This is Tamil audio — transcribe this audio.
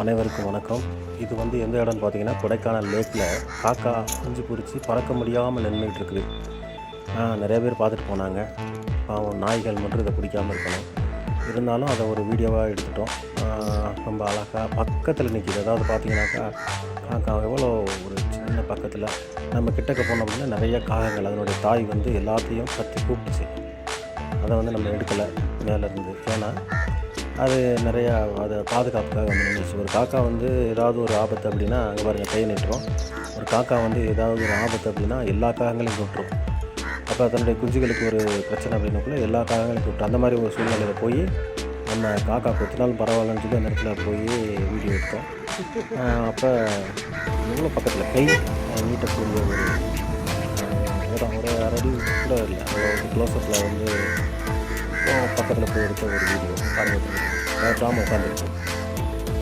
அனைவருக்கும் வணக்கம். இது எந்த இடம்னு பார்த்தீங்கன்னா, கொடைக்கானல் லேக்கில் காக்கா குஞ்சு பொரித்து பறக்க முடியாமல் நின்றுட்டு இருக்குது. நிறைய பேர் பார்த்துட்டு போனாங்க. பாவம் நாய்கள் மட்டும் இதை பிடிக்காமல் இருக்கணும். இருந்தாலும் அதை ஒரு வீடியோவாக எடுத்துட்டோம். ரொம்ப அழகாக பக்கத்தில் நிற்கிது. அதாவது பார்த்தீங்கன்னாக்கா, காக்கா எவ்வளோ ஒரு சின்ன பக்கத்தில் நம்ம கிட்டக்க போனோம் அப்படின்னா நிறைய காகங்கள் அதனுடைய தாய் எல்லாத்தையும் கத்தி கூப்பிட்டுச்சு. அதை நம்ம எடுக்கலை மேலேருந்து. ஏன்னா அது நிறையா அதை பாதுகாப்புக்காக நின்றுச்சு. ஒரு காக்கா ஏதாவது ஒரு ஆபத்து அப்படின்னா, அங்கே பாருங்கள் கை நீட்டுறோம். ஒரு காக்கா ஏதாவது ஒரு ஆபத்து அப்படின்னா எல்லா காகங்களையும் கூப்பிட்ரும். அப்போ அதனுடைய குஞ்சுகளுக்கு ஒரு பிரச்சனை அப்படின்னக்குள்ளே எல்லா காகங்களையும் கூப்பிட்டு அந்த மாதிரி ஒரு சூழ்நிலையில் போய் நம்ம காக்கா கொத்தினாலும் பரவாயில்லன்னு சொல்லி அந்த இடத்துல போய் வீடியோ எடுத்தோம். அப்போ எவ்வளோ பக்கத்தில் கை நீட்டக்கூடிய ஒரு இடம், ஒரு அரடி கூட இல்லை, அவ்வளோ க்ளோஸ்அப்பில் பக்கத்தில் போய் எடுத்த ஒரு வீடியோ. பயப்படாமல் உட்காந்துருக்கோம்.